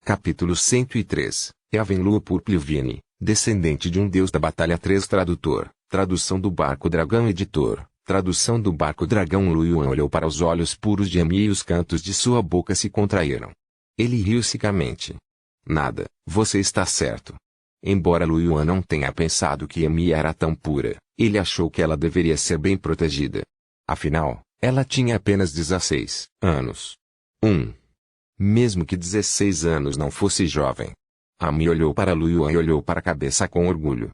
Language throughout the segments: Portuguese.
Capítulo 103. Eavenlu Purplivini, descendente de um deus da batalha 3. Tradutor, tradução do Barco Dragão. Editor, tradução do Barco Dragão. Lu Yuan olhou para os olhos puros de Amy e os cantos de sua boca se contraíram. Ele riu secamente. Nada, você está certo. Embora Lu Yuan não tenha pensado que Amy era tão pura, ele achou que ela deveria ser bem protegida. Afinal, ela tinha apenas 16 anos. Mesmo que 16 anos não fosse jovem. Amy olhou para Lu Yuan e olhou para a cabeça com orgulho.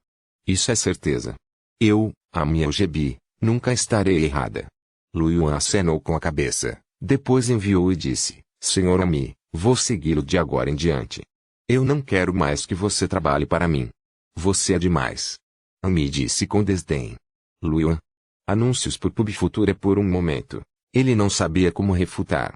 Isso é certeza. Eu, Amy Elgebi, nunca estarei errada. Lu Yuan acenou com a cabeça, depois enviou e disse, Senhor Amy, vou segui-lo de agora em diante. Eu não quero mais que você trabalhe para mim. Você é demais. Amy disse com desdém. Lu Yuan. Anúncios por PubFuture por um momento. Ele não sabia como refutar.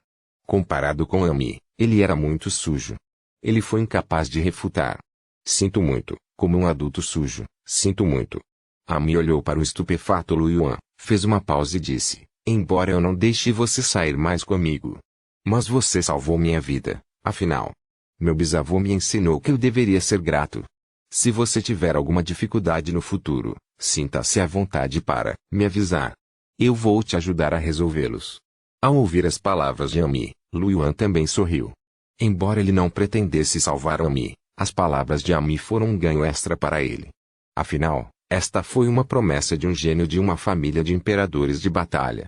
Comparado com Amy, ele era muito sujo. Ele foi incapaz de refutar. Sinto muito, como um adulto sujo, sinto muito. Amy olhou para o estupefato Lu Yuan, fez uma pausa e disse, embora eu não deixe você sair mais comigo. Mas você salvou minha vida, afinal. Meu bisavô me ensinou que eu deveria ser grato. Se você tiver alguma dificuldade no futuro, sinta-se à vontade para me avisar. Eu vou te ajudar a resolvê-los. Ao ouvir as palavras de Amy, Lu Yuan também sorriu. Embora ele não pretendesse salvar Amy, as palavras de Amy foram um ganho extra para ele. Afinal, esta foi uma promessa de um gênio de uma família de imperadores de batalha.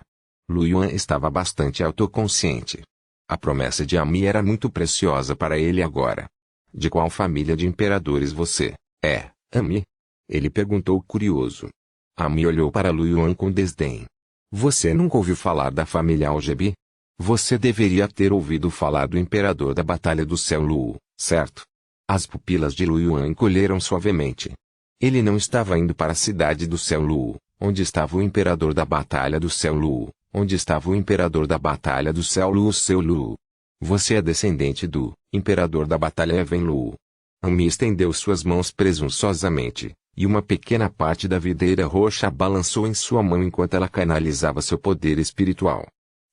Lu Yuan estava bastante autoconsciente. A promessa de Amy era muito preciosa para ele agora. De qual família de imperadores você é, Amy? Ele perguntou curioso. Amy olhou para Lu Yuan com desdém. Você nunca ouviu falar da família Elgebi? Você deveria ter ouvido falar do imperador da Batalha do Céu Lu, certo? As pupilas de Lu Yuan encolheram suavemente. Ele não estava indo para a cidade do Céu Lu, onde estava o imperador da Batalha do Céu Lu, onde estava o imperador da Batalha do Céu Lu. Seu Lu. Você é descendente do imperador da Batalha Eavenlu. Amy estendeu suas mãos presunçosamente, e uma pequena parte da videira roxa balançou em sua mão enquanto ela canalizava seu poder espiritual.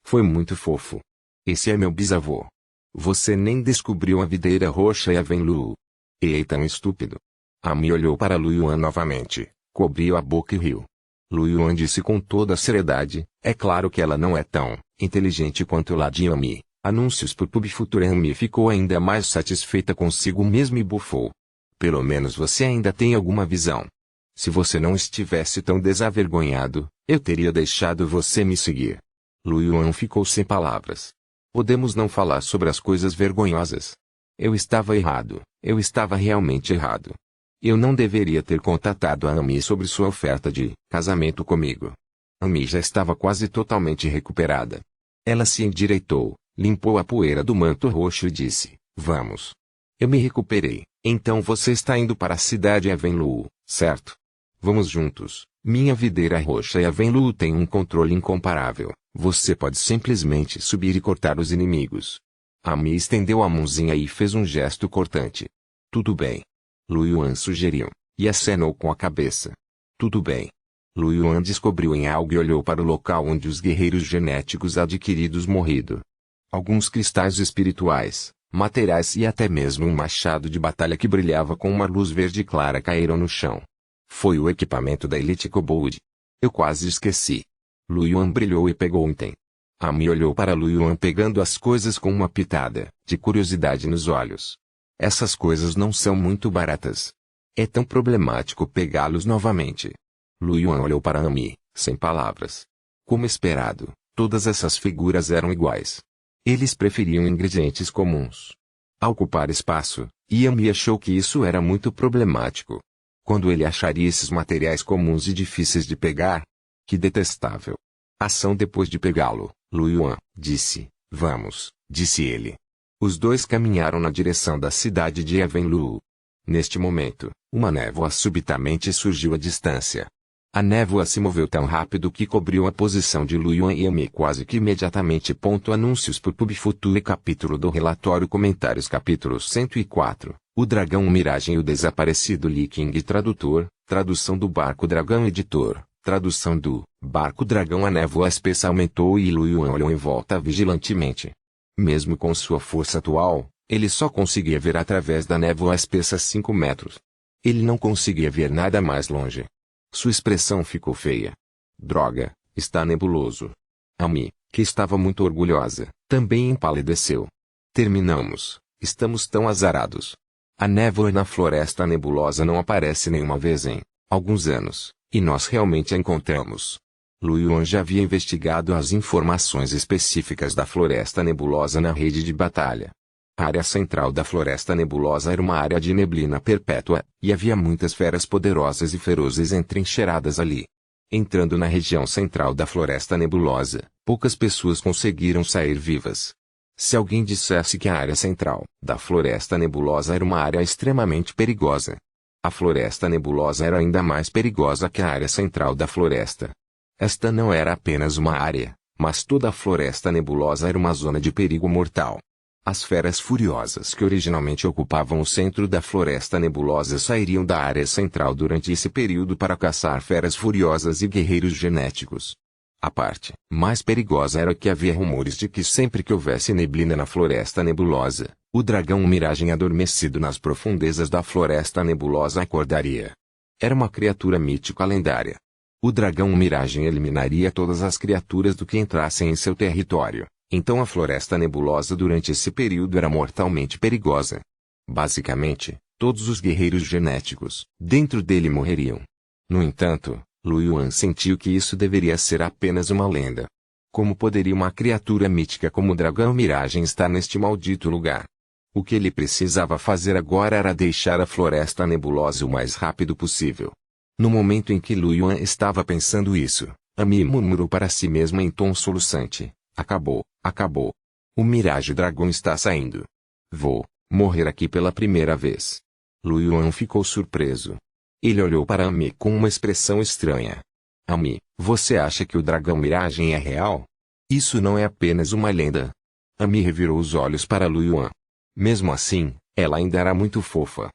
Foi muito fofo. Esse é meu bisavô. Você nem descobriu a videira roxa Eavenlu. Ei, tão estúpido. Amy olhou para Lu Yuan novamente, cobriu a boca e riu. Lu Yuan disse com toda a seriedade, é claro que ela não é tão inteligente quanto lá de Amy. Anúncios por PubFuture. Amy ficou ainda mais satisfeita consigo mesmo e bufou. Pelo menos você ainda tem alguma visão. Se você não estivesse tão desavergonhado, eu teria deixado você me seguir. Lu Yuan ficou sem palavras. Podemos não falar sobre as coisas vergonhosas. Eu estava errado, eu estava realmente errado. Eu não deveria ter contatado a Amy sobre sua oferta de casamento comigo. Amy já estava quase totalmente recuperada. Ela se endireitou, limpou a poeira do manto roxo e disse, vamos. Eu me recuperei, então você está indo para a cidade Eavenlu, certo? Vamos juntos. Minha videira roxa Eavenlu tem um controle incomparável. Você pode simplesmente subir e cortar os inimigos. Amy estendeu a mãozinha e fez um gesto cortante. Tudo bem. Lu Yuan sugeriu, e acenou com a cabeça. Tudo bem. Lu Yuan descobriu em algo e olhou para o local onde os guerreiros genéticos adquiridos morrido. Alguns cristais espirituais, materiais e até mesmo um machado de batalha que brilhava com uma luz verde clara caíram no chão. Foi o equipamento da Elite Kobold. Eu quase esqueci. Lu Yuan brilhou e pegou um item. Amy olhou para Lu Yuan pegando as coisas com uma pitada de curiosidade nos olhos. Essas coisas não são muito baratas. É tão problemático pegá-los novamente. Lu Yuan olhou para Amy, sem palavras. Como esperado, todas essas figuras eram iguais. Eles preferiam ingredientes comuns. Ao ocupar espaço, Amy achou que isso era muito problemático. Quando ele acharia esses materiais comuns e difíceis de pegar? Que detestável. Ação depois de pegá-lo, Lu Yuan disse, vamos, disse ele. Os dois caminharam na direção da cidade de Eavenlu. Neste momento, uma névoa subitamente surgiu à distância. A névoa se moveu tão rápido que cobriu a posição de Lu Yuan e Amy quase que imediatamente. Anúncios por PubFuture. Capítulo do relatório. Comentários. Capítulo 104. O dragão. O miragem e o desaparecido Li King. Tradutor, tradução do Barco Dragão. Editor, tradução do Barco Dragão. A névoa espessa aumentou e Lu Yuan olhou em volta vigilantemente. Mesmo com sua força atual, Ele só conseguia ver através da névoa espessa 5 metros. Ele não conseguia ver nada mais longe. Sua expressão ficou feia. Droga, está nebuloso. Amy, que estava muito orgulhosa, também empalideceu. Terminamos. Estamos tão azarados. A névoa na floresta nebulosa não aparece nenhuma vez em alguns anos, e nós realmente a encontramos. Lu Yuan já havia investigado as informações específicas da floresta nebulosa na rede de batalha. A área central da floresta nebulosa era uma área de neblina perpétua, e havia muitas feras poderosas e ferozes entrincheiradas ali. Entrando na região central da floresta nebulosa, poucas pessoas conseguiram sair vivas. Se alguém dissesse que a área central da floresta nebulosa era uma área extremamente perigosa, a floresta nebulosa era ainda mais perigosa que a área central da floresta. Esta não era apenas uma área, mas toda a floresta nebulosa era uma zona de perigo mortal. As feras furiosas que originalmente ocupavam o centro da floresta nebulosa sairiam da área central durante esse período para caçar feras furiosas e guerreiros genéticos. A parte mais perigosa era que havia rumores de que sempre que houvesse neblina na floresta nebulosa, o dragão Miragem adormecido nas profundezas da floresta nebulosa acordaria. Era uma criatura mítica lendária. O dragão Miragem eliminaria todas as criaturas do que entrassem em seu território. Então a floresta nebulosa durante esse período era mortalmente perigosa. Basicamente, todos os guerreiros genéticos dentro dele morreriam. No entanto, Lu Yuan sentiu que isso deveria ser apenas uma lenda. Como poderia uma criatura mítica como o dragão Miragem estar neste maldito lugar? O que ele precisava fazer agora era deixar a floresta nebulosa o mais rápido possível. No momento em que Lu Yuan estava pensando isso, Amy murmurou para si mesma em tom soluçante. Acabou, acabou. O Mirage Dragão está saindo. Vou morrer aqui pela primeira vez. Lu Yuan ficou surpreso. Ele olhou para Amy com uma expressão estranha. Amy, você acha que o dragão Miragem é real? Isso não é apenas uma lenda. Amy revirou os olhos para Lu Yuan. Mesmo assim, ela ainda era muito fofa.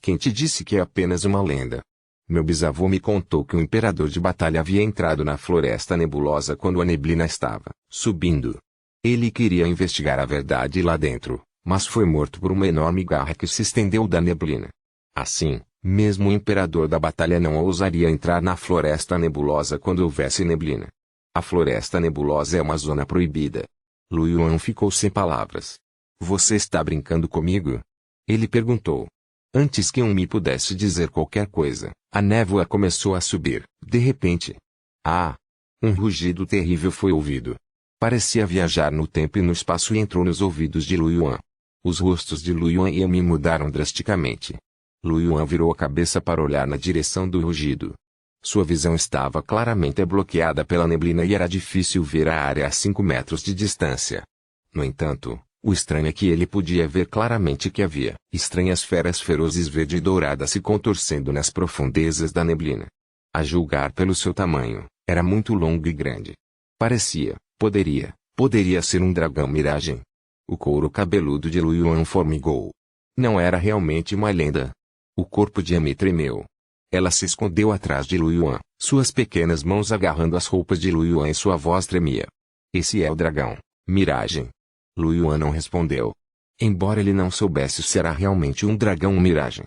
Quem te disse que é apenas uma lenda? Meu bisavô me contou que o imperador de batalha havia entrado na floresta nebulosa quando a neblina estava subindo. Ele queria investigar a verdade lá dentro, mas foi morto por uma enorme garra que se estendeu da neblina. Assim, mesmo o imperador da batalha não ousaria entrar na floresta nebulosa quando houvesse neblina. A floresta nebulosa é uma zona proibida. Lu Yuan ficou sem palavras. Você está brincando comigo? Ele perguntou. Antes que me pudesse dizer qualquer coisa, a névoa começou a subir, de repente. Ah! Um rugido terrível foi ouvido. Parecia viajar no tempo e no espaço e entrou nos ouvidos de Lu Yuan. Os rostos de Lu Yuan e Amy mudaram drasticamente. Lu Yuan virou a cabeça para olhar na direção do rugido. Sua visão estava claramente bloqueada pela neblina e era difícil ver a área a 5 metros de distância. No entanto, o estranho é que ele podia ver claramente que havia estranhas feras ferozes verde e douradas se contorcendo nas profundezas da neblina. A julgar pelo seu tamanho, era muito longo e grande. Poderia ser um dragão Miragem. O couro cabeludo de Lu Yuan formigou. Não era realmente uma lenda. O corpo de Amy tremeu. Ela se escondeu atrás de Lu Yuan, suas pequenas mãos agarrando as roupas de Lu Yuan e sua voz tremia. Esse é o dragão Miragem. Lu Yuan não respondeu. Embora ele não soubesse se era realmente um dragão Miragem.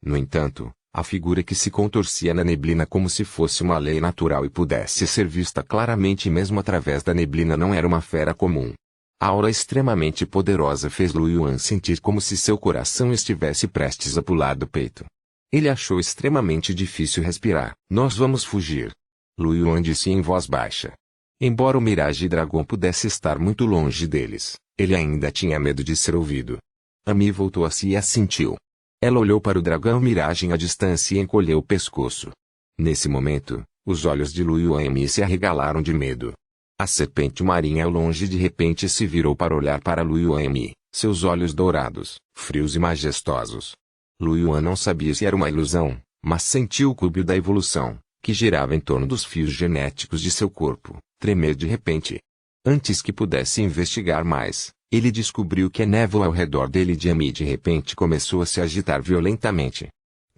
No entanto, a figura que se contorcia na neblina como se fosse uma lei natural e pudesse ser vista claramente mesmo através da neblina não era uma fera comum. A aura extremamente poderosa fez Lu Yuan sentir como se seu coração estivesse prestes a pular do peito. Ele achou extremamente difícil respirar. Nós vamos fugir. Lu Yuan disse em voz baixa. Embora o Mirage Dragão pudesse estar muito longe deles, ele ainda tinha medo de ser ouvido. Amy voltou a si e assentiu. Ela olhou para o dragão Miragem à distância e encolheu o pescoço. Nesse momento, os olhos de Lu Yuan e Amy se arregalaram de medo. A serpente marinha ao longe de repente se virou para olhar para Lu Yuan e Amy, seus olhos dourados, frios e majestosos. Lu Yuan não sabia se era uma ilusão, mas sentiu o cubo da evolução, que girava em torno dos fios genéticos de seu corpo, tremer de repente. Antes que pudesse investigar mais, ele descobriu que a névoa ao redor dele de Amy de repente começou a se agitar violentamente.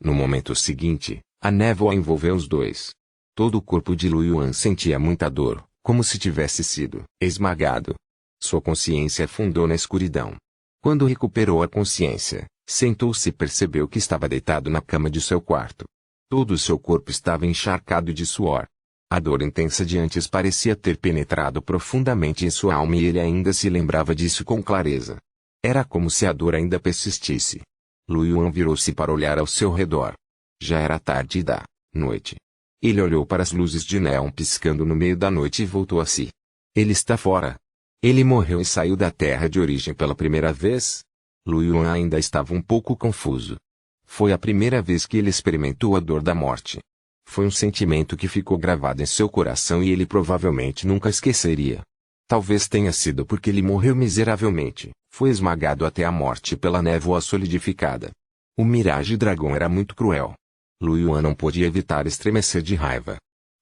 No momento seguinte, a névoa envolveu os dois. Todo o corpo de Lu Yuan sentia muita dor, como se tivesse sido esmagado. Sua consciência afundou na escuridão. Quando recuperou a consciência, sentou-se e percebeu que estava deitado na cama de seu quarto. Todo o seu corpo estava encharcado de suor. A dor intensa de antes parecia ter penetrado profundamente em sua alma e ele ainda se lembrava disso com clareza. Era como se a dor ainda persistisse. Lu Yuan virou-se para olhar ao seu redor. Já era tarde da noite. Ele olhou para as luzes de néon piscando no meio da noite e voltou a si. Ele está fora. Ele morreu e saiu da terra de origem pela primeira vez? Lu Yuan ainda estava um pouco confuso. Foi a primeira vez que ele experimentou a dor da morte. Foi um sentimento que ficou gravado em seu coração e ele provavelmente nunca esqueceria. Talvez tenha sido porque ele morreu miseravelmente, foi esmagado até a morte pela névoa solidificada. O Mirage Dragon era muito cruel. Lu Yuan não podia evitar estremecer de raiva.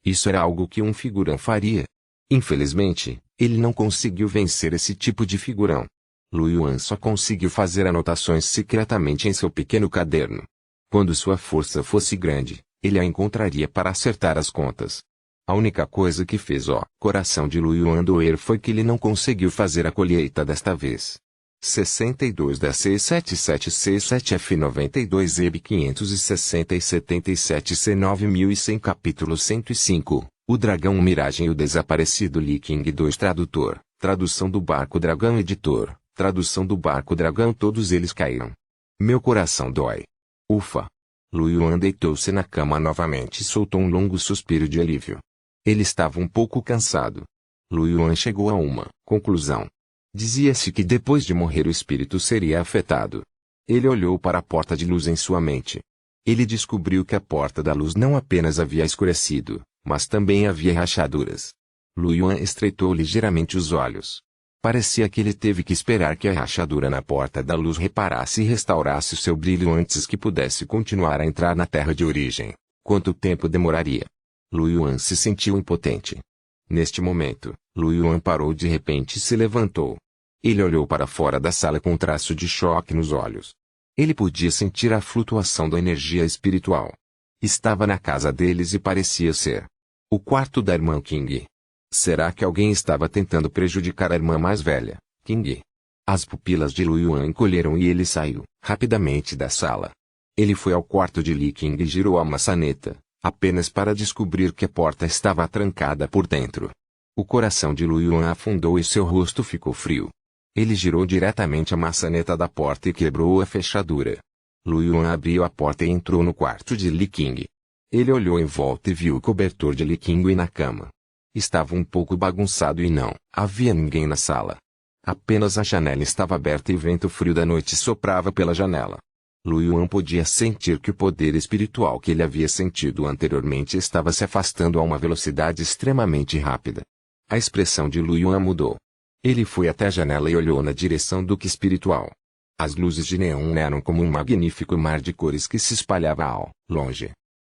Isso era algo que um figurão faria. Infelizmente, ele não conseguiu vencer esse tipo de figurão. Lu Yuan só conseguiu fazer anotações secretamente em seu pequeno caderno. Quando sua força fosse grande, ele a encontraria para acertar as contas. A única coisa que fez o coração de Lu Yuan doer foi que ele não conseguiu fazer a colheita desta vez. 62 da C77C7F92 EB 560 e 77 C9100 Capítulo 105 O Dragão Miragem e o Desaparecido Li King 2 Tradutor, tradução do Barco Dragão Editor, tradução do Barco Dragão Todos eles caíram. Meu coração dói. Ufa! Lu Yuan deitou-se na cama novamente e soltou um longo suspiro de alívio. Ele estava um pouco cansado. Lu Yuan chegou a uma conclusão. Dizia-se que depois de morrer o espírito seria afetado. Ele olhou para a porta de luz em sua mente. Ele descobriu que a porta da luz não apenas havia escurecido, mas também havia rachaduras. Lu Yuan estreitou ligeiramente os olhos. Parecia que ele teve que esperar que a rachadura na porta da luz reparasse e restaurasse seu brilho antes que pudesse continuar a entrar na terra de origem. Quanto tempo demoraria? Lu Yuan se sentiu impotente. Neste momento, Lu Yuan parou de repente e se levantou. Ele olhou para fora da sala com um traço de choque nos olhos. Ele podia sentir a flutuação da energia espiritual. Estava na casa deles e parecia ser o quarto da irmã King. Será que alguém estava tentando prejudicar a irmã mais velha, King? As pupilas de Lu Yuan encolheram e ele saiu rapidamente da sala. Ele foi ao quarto de Li King e girou a maçaneta, apenas para descobrir que a porta estava trancada por dentro. O coração de Lu Yuan afundou e seu rosto ficou frio. Ele girou diretamente a maçaneta da porta e quebrou a fechadura. Lu Yuan abriu a porta e entrou no quarto de Li King. Ele olhou em volta e viu o cobertor de Li King na cama. Estava um pouco bagunçado e não havia ninguém na sala. Apenas a janela estava aberta e o vento frio da noite soprava pela janela. Lu Yuan podia sentir que o poder espiritual que ele havia sentido anteriormente estava se afastando a uma velocidade extremamente rápida. A expressão de Lu Yuan mudou. Ele foi até a janela e olhou na direção do que espiritual. As luzes de neon eram como um magnífico mar de cores que se espalhava ao longe.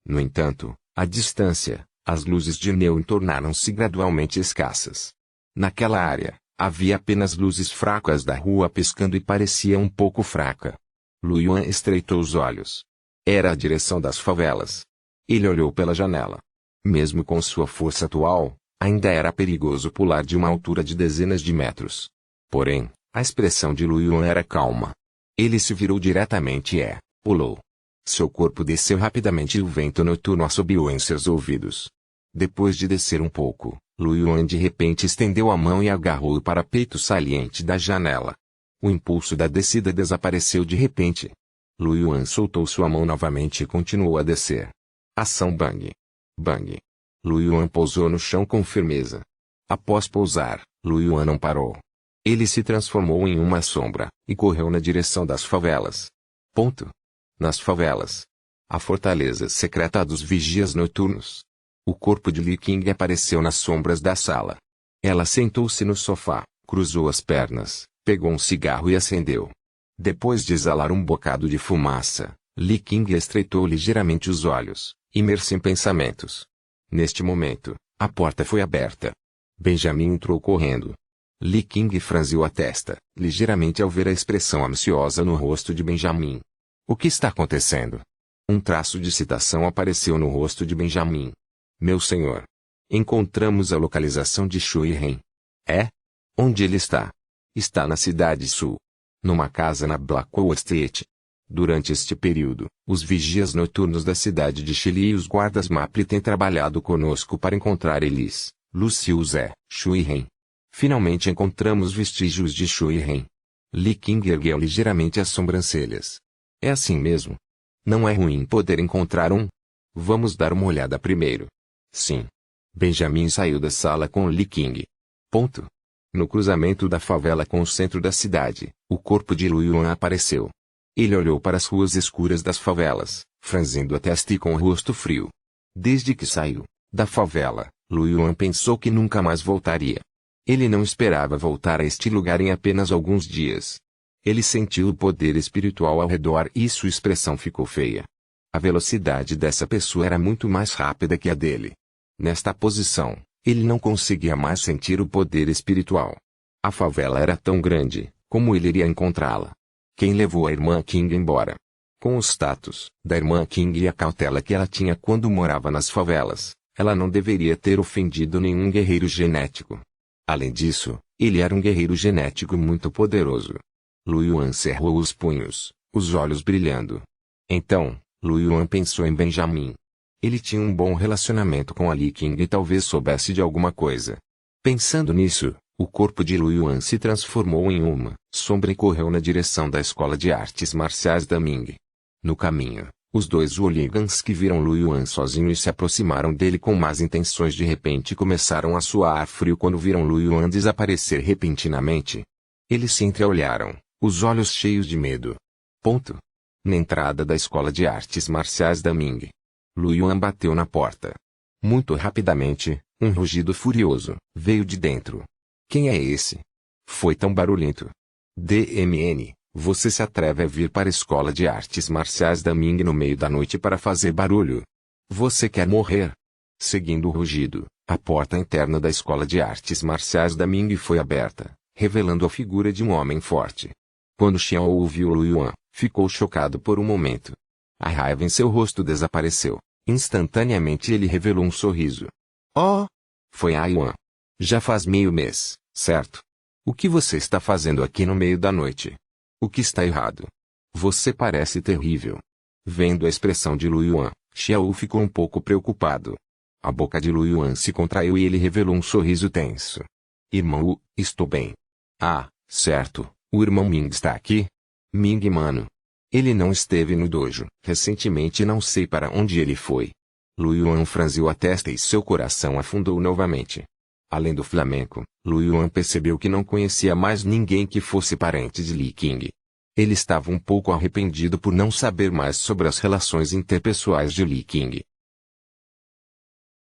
No entanto, à distância, as luzes de neon tornaram-se gradualmente escassas. Naquela área, havia apenas luzes fracas da rua piscando e parecia um pouco fraca. Lu Yuan estreitou os olhos. Era a direção das favelas. Ele olhou pela janela. Mesmo com sua força atual, ainda era perigoso pular de uma altura de dezenas de metros. Porém, a expressão de Lu Yuan era calma. Ele se virou diretamente e pulou. Seu corpo desceu rapidamente e o vento noturno assobiou em seus ouvidos. Depois de descer um pouco, Lu Yuan de repente estendeu a mão e agarrou o parapeito saliente da janela. O impulso da descida desapareceu de repente. Lu Yuan soltou sua mão novamente e continuou a descer. Ação bang. Bang. Lu Yuan pousou no chão com firmeza. Após pousar, Lu Yuan não parou. Ele se transformou em uma sombra, e correu na direção das favelas. Nas favelas. A fortaleza secreta dos vigias noturnos. O corpo de Li King apareceu nas sombras da sala. Ela sentou-se no sofá, cruzou as pernas, pegou um cigarro e acendeu. Depois de exalar um bocado de fumaça, Li King estreitou ligeiramente os olhos, imerso em pensamentos. Neste momento, a porta foi aberta. Benjamin entrou correndo. Li King franziu a testa, ligeiramente ao ver a expressão ansiosa no rosto de Benjamin. O que está acontecendo? Um traço de excitação apareceu no rosto de Benjamin. Meu senhor. Encontramos a localização de Shui Ren. É? Onde ele está? Está na cidade sul. numa casa na Blackwell Street. Durante este período, os vigias noturnos da cidade de Chile e os guardas Maple têm trabalhado conosco para encontrar Elis, Lucy e Zé, Shu e Ren. Finalmente encontramos vestígios de Shu e Ren. Lee King ergueu ligeiramente as sobrancelhas. É assim mesmo? Não é ruim poder encontrar um? Vamos dar uma olhada primeiro. Sim. Benjamin saiu da sala com Lee King. Ponto. No cruzamento da favela com o centro da cidade, o corpo de Lu Yuan apareceu. Ele olhou para as ruas escuras das favelas, franzindo a testa e com o rosto frio. Desde que saiu da favela, Lu Yuan pensou que nunca mais voltaria. Ele não esperava voltar a este lugar em apenas alguns dias. Ele sentiu o poder espiritual ao redor e sua expressão ficou feia. A velocidade dessa pessoa era muito mais rápida que a dele. Nesta posição, ele não conseguia mais sentir o poder espiritual. A favela era tão grande, como ele iria encontrá-la? Quem levou a irmã King embora? Com o status da irmã King e a cautela que ela tinha quando morava nas favelas, ela não deveria ter ofendido nenhum guerreiro genético. Além disso, ele era um guerreiro genético muito poderoso. Lu Yuan cerrou os punhos, os olhos brilhando. Então, Lu Yuan pensou em Benjamin. Ele tinha um bom relacionamento com a Lee King e talvez soubesse de alguma coisa. Pensando nisso, o corpo de Lu Yuan se transformou em uma sombra e correu na direção da escola de artes marciais da Ming. No caminho, os dois hooligans que viram Lu Yuan sozinho e se aproximaram dele com más intenções de repente começaram a suar frio quando viram Lu Yuan desaparecer repentinamente. Eles se entreolharam, os olhos cheios de medo. Ponto. Na entrada da escola de artes marciais da Ming, Lu Yuan bateu na porta. Muito rapidamente, um rugido furioso veio de dentro. Quem é esse? Foi tão barulhento. DMN, você se atreve a vir para a escola de artes marciais da Ming no meio da noite para fazer barulho? Você quer morrer? Seguindo o rugido, a porta interna da escola de artes marciais da Ming foi aberta, revelando a figura de um homem forte. Quando Xiao ouviu Lu Yuan, ficou chocado por um momento. A raiva em seu rosto desapareceu. Instantaneamente ele revelou um sorriso. Oh! Foi a Yuan. Já faz meio mês, certo? O que você está fazendo aqui no meio da noite? O que está errado? Você parece terrível. Vendo a expressão de Lu Yuan, Xiao ficou um pouco preocupado. A boca de Lu Yuan se contraiu e ele revelou um sorriso tenso. Irmão Wu, estou bem. Ah, certo, o irmão Ming está aqui? Ming mano. Ele não esteve no dojo recentemente e não sei para onde ele foi. Lu Yuan franziu a testa e seu coração afundou novamente. Além do flamenco, Lu Yuan percebeu que não conhecia mais ninguém que fosse parente de Lee King. Ele estava um pouco arrependido por não saber mais sobre as relações interpessoais de Lee King.